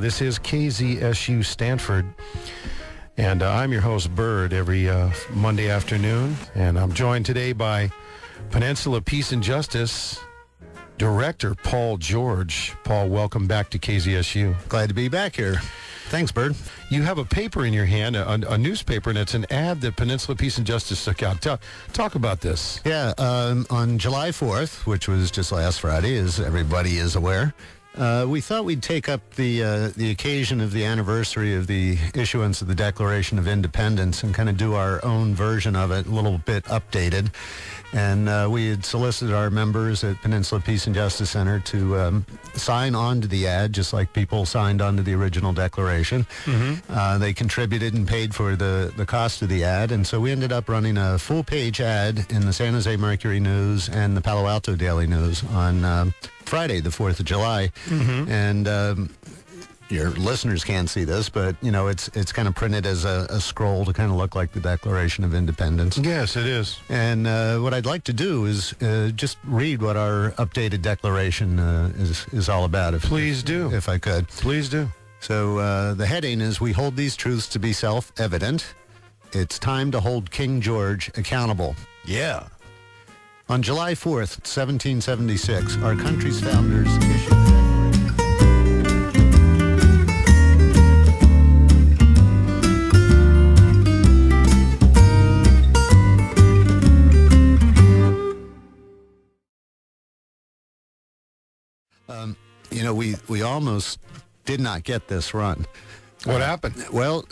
This is KZSU Stanford, and I'm your host, Bird, every Monday afternoon. And I'm joined today by Peninsula Peace and Justice Director Paul George. Paul, welcome back to KZSU. Glad to be back here. Thanks, Bird. You have a paper in your hand, a newspaper, and it's an ad that Peninsula Peace and Justice took out. Talk about this. Yeah, on July 4th, which was just last Friday, as everybody is aware, we thought we'd take up the occasion of the anniversary of the issuance of the Declaration of Independence and kind of do our own version of it, a little bit updated. And we had solicited our members at Peninsula Peace and Justice Center to sign on to the ad, just like people signed on to the original declaration. Mm-hmm. They contributed and paid for the cost of the ad. And so we ended up running a full-page ad in the San Jose Mercury News and the Palo Alto Daily News on Friday, the 4th of July. Mm-hmm. And your listeners can't see this, but, you know, it's kind of printed as a scroll to kind of look like the Declaration of Independence. Yes, it is. And what I'd like to do is just read what our updated declaration is all about. Please do. If I could. Please do. So the heading is, "We hold these truths to be self-evident. It's time to hold King George accountable." Yeah. On July 4th, 1776, our country's founders issued you know, we almost did not get this run. What happened? Well,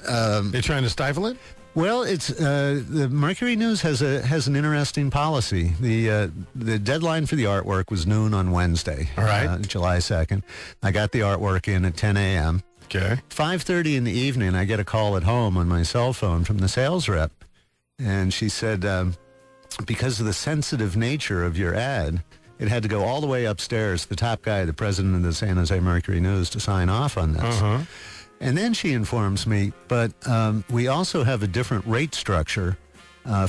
they're trying to stifle it? Well, it's the Mercury News has an interesting policy. The deadline for the artwork was noon on Wednesday, all right, July 2nd. I got the artwork in at 10 a.m. Okay. 5:30 in the evening, I get a call at home on my cell phone from the sales rep, and she said, because of the sensitive nature of your ad, it had to go all the way upstairs, the top guy, the president of the San Jose Mercury News, to sign off on this. Uh-huh. And then she informs me, but we also have a different rate structure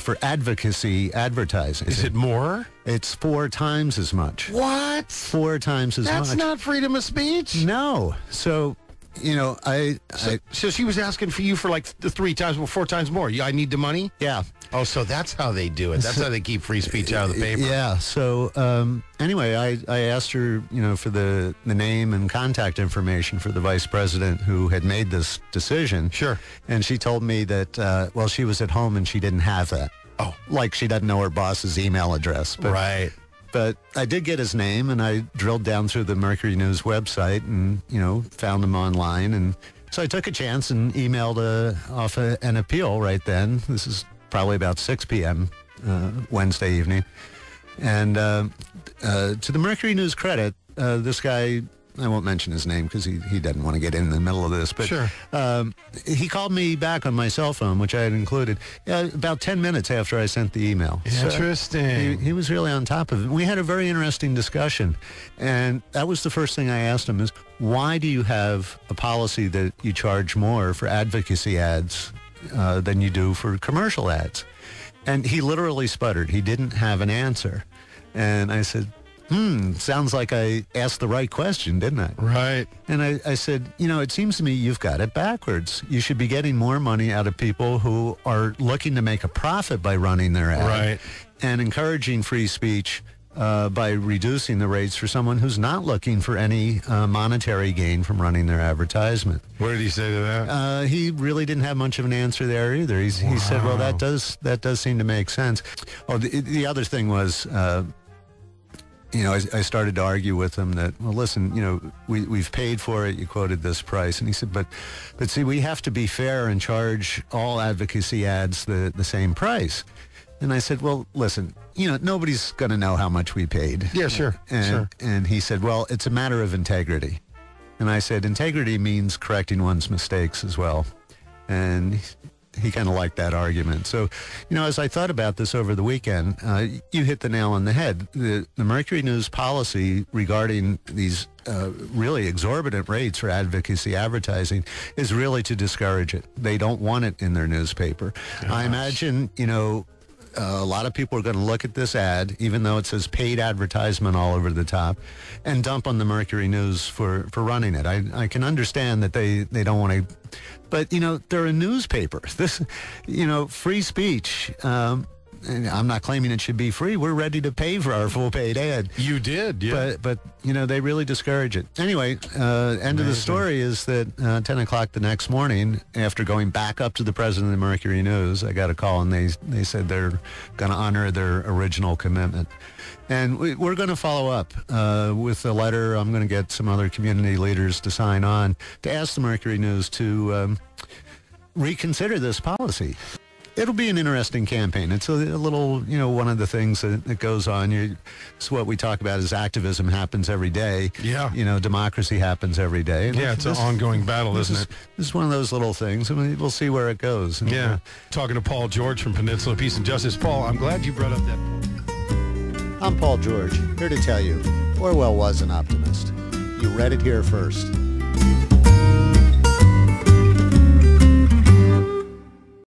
for advocacy advertising. Is it more? It's 4 times as much. What? 4 times as much. That's not freedom of speech. No. So, you know, So she was asking for you for like 3 times, well, 4 times more. I need the money? Yeah. Oh, so that's how they do it. That's how they keep free speech out of the paper. Yeah. So anyway, I asked her, you know, for the name and contact information for the vice president who had made this decision. Sure. And she told me that, well, she was at home and she didn't have that. Oh. Like she doesn't know her boss's email address. But, right. But I did get his name, and I drilled down through the Mercury News website and, you know, found him online. And so I took a chance and emailed off an appeal right then. This is probably about 6 p.m. Wednesday evening. And to the Mercury News credit, this guy, I won't mention his name because he doesn't want to get in the middle of this, but sure. He called me back on my cell phone, which I had included, about 10 minutes after I sent the email. Interesting. So he was really on top of it. We had a very interesting discussion, and that was the first thing I asked him is, why do you have a policy that you charge more for advocacy ads than you do for commercial ads? And he literally sputtered. He didn't have an answer. And I said, sounds like I asked the right question, didn't I? Right. And I said, you know, it seems to me you've got it backwards. You should be getting more money out of people who are looking to make a profit by running their ad. Right. And encouraging free speech by reducing the rates for someone who's not looking for any monetary gain from running their advertisement. What did he say to that? He really didn't have much of an answer there either. He said, well, that does seem to make sense. Oh, the other thing was, you know, I started to argue with him that, well, listen, you know, we've paid for it. You quoted this price. And he said, but see, we have to be fair and charge all advocacy ads the same price. And I said, well, listen, you know, nobody's going to know how much we paid. Yeah, sure. And he said, well, it's a matter of integrity. And I said, integrity means correcting one's mistakes as well. And he kind of liked that argument. So, you know, as I thought about this over the weekend, you hit the nail on the head. The Mercury News policy regarding these really exorbitant rates for advocacy advertising is really to discourage it. They don't want it in their newspaper. Gosh. I imagine, you know, a lot of people are going to look at this ad, even though it says paid advertisement all over the top, and dump on the Mercury News for running it. I can understand that they don't want to, but, they're a newspaper. This, free speech. And I'm not claiming it should be free. We're ready to pay for our full paid ad. You did, yeah. But they really discourage it. Anyway, end of the story is that 10 o'clock the next morning, after going back up to the president of the Mercury News, I got a call, and they said they're going to honor their original commitment. And we're going to follow up with a letter. I'm going to get some other community leaders to sign on to ask the Mercury News to reconsider this policy. It'll be an interesting campaign. It's a little, one of the things that goes on. It's what we talk about is activism happens every day. Yeah. Democracy happens every day. Yeah, it's an ongoing battle, isn't it? This is one of those little things. I mean, we'll see where it goes. Yeah. Talking to Paul George from Peninsula Peace and Justice. Paul, I'm glad you brought up that. I'm Paul George, here to tell you, Orwell was an optimist. You read it here first.